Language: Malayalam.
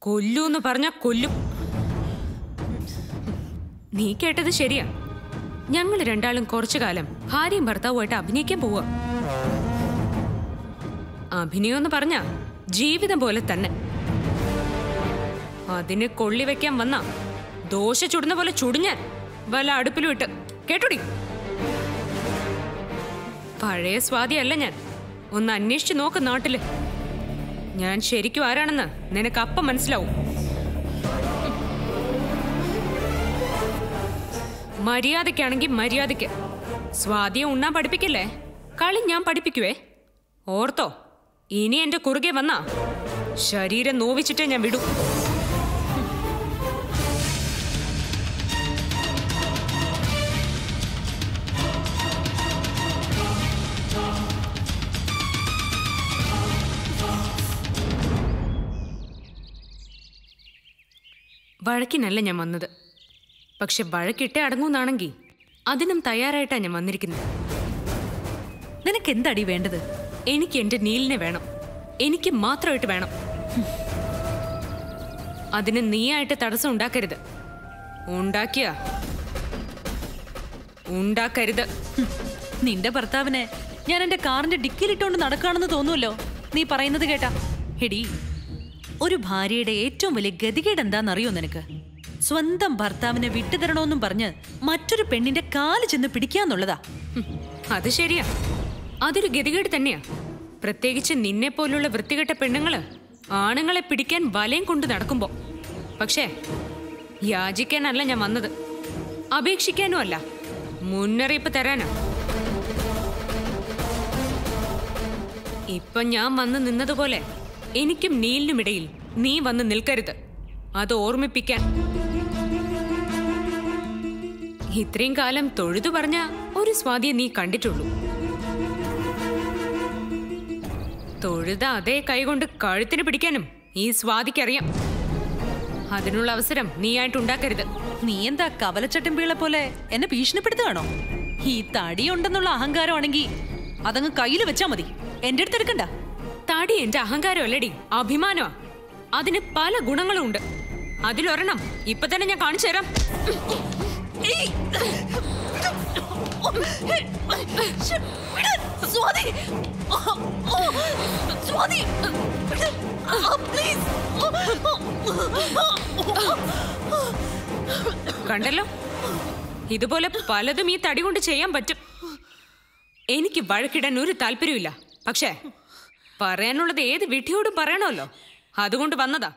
കൊല്ലൂന്ന് പറഞ്ഞ കൊല്ലും. നീ കേട്ടത് ശരിയാ. ഞങ്ങൾ രണ്ടാളും കുറച്ചു കാലം ഭാര്യയും ഭർത്താവുമായിട്ട് അഭിനയിക്കാൻ പോവാ. അഭിനയം പറഞ്ഞ ജീവിതം പോലെ തന്നെ. അതിന് കൊള്ളി വെക്കാൻ വന്ന ദോശ ചുടുന്ന പോലെ ചുടുഞ്ഞാൻ വല്ല അടുപ്പിലും ഇട്ട് കേട്ടോടി. പഴയ സ്വാതിയല്ല ഞാൻ. ഒന്ന് അന്വേഷിച്ചു നോക്ക് നാട്ടില്. ഞാൻ ശരിക്കും ആരാണെന്ന് നിനക്ക് അപ്പം മനസ്സിലാവും. മര്യാദക്കാണെങ്കിൽ മര്യാദക്ക്. സ്വാതിയെ ഉണ്ണാൻ പഠിപ്പിക്കില്ലേ? കളി ഞാൻ പഠിപ്പിക്കുവേ. ഓർത്തോ, ഇനി എന്റെ കുറുകെ വന്നാ ശരീരം നോവിച്ചിട്ടേ ഞാൻ വിടൂ. വഴക്കിനല്ല ഞാൻ വന്നത്. പക്ഷെ വഴക്കിട്ടേ അടങ്ങൂന്നാണെങ്കിൽ അതിനും തയ്യാറായിട്ടാ ഞാൻ വന്നിരിക്കുന്നത്. നിനക്ക് എന്താടി വേണ്ടത്? എനിക്ക് എന്റെ നീലിനെ വേണം. എനിക്ക് മാത്രമായിട്ട് വേണം. അതിന് നീയായിട്ട് തടസ്സം ഉണ്ടാക്കരുത്. ഉണ്ടാക്കരുത്. നിന്റെ ഭർത്താവിനെ ഞാൻ എന്റെ കാറിന്റെ ഡിക്കിലിട്ടോണ്ട് നടക്കാണെന്ന് തോന്നുമല്ലോ നീ പറയുന്നത് കേട്ടാ. എടി, ഒരു ഭാര്യയുടെ ഏറ്റവും വലിയ ഗതികേട് എന്താണെന്നറിയോ നിനക്ക്? സ്വന്തം ഭർത്താവിനെ വിട്ടുതരണോന്നും പറഞ്ഞ് മറ്റൊരു പെണ്ണിന്റെ കാല് ചെന്ന് പിടിക്കാന്നുള്ളതാ. അത് ശരിയാ, അതൊരു ഗതികേട് തന്നെയാ. പ്രത്യേകിച്ച് നിന്നെ പോലുള്ള വൃത്തികെട്ട പെണ്ണുങ്ങള് ആണുങ്ങളെ പിടിക്കാൻ വലയും കൊണ്ട് നടക്കുമ്പോ. പക്ഷേ യാചിക്കാനല്ല ഞാൻ വന്നത്, അപേക്ഷിക്കാനും അല്ല, മുന്നറിയിപ്പ് തരാനാ. ഇപ്പൊ ഞാൻ വന്ന് നിന്നതുപോലെ എനിക്കും നീലിനുമിടയിൽ നീ വന്ന് നിൽക്കരുത്. അത് ഓർമ്മിപ്പിക്കാൻ. ഇത്രയും കാലം തൊഴുതു പറഞ്ഞ ഒരു സ്വാതിയെ നീ കണ്ടിട്ടുള്ളൂ. തൊഴുത അതേ കൈകൊണ്ട് കഴുത്തിന് പിടിക്കാനും ഈ സ്വാതിക്കറിയാം. അതിനുള്ള അവസരം നീയായിട്ടുണ്ടാക്കരുത്. നീ എന്താ കവലച്ചട്ടമ്പികളെ പോലെ എന്നെ ഭീഷണിപ്പെടുത്തുകയാണോ? ഈ തടിയുണ്ടെന്നുള്ള അഹങ്കാരമാണെങ്കിൽ അതങ്ങ് കയ്യിൽ വെച്ചാ മതി, എന്റെ അടുത്ത് എടുക്കണ്ട. തടി എന്റെ അഹങ്കാരം അല്ലടി, അഭിമാനമാ. അതിന് പല ഗുണങ്ങളും ഉണ്ട്. അതിലൊരെണ്ണം ഇപ്പൊ തന്നെ ഞാൻ കാണിച്ചു തരാം. കണ്ടല്ലോ, ഇതുപോലെ പലതും ഈ തടി കൊണ്ട് ചെയ്യാൻ പറ്റും. എനിക്ക് വഴക്കിടാൻ ഒരു താല്പര്യമില്ല. പക്ഷേ പറയാനുള്ളത് ഏത് വിധിയോടും പറയണമല്ലോ, അതുകൊണ്ട് വന്നതാ.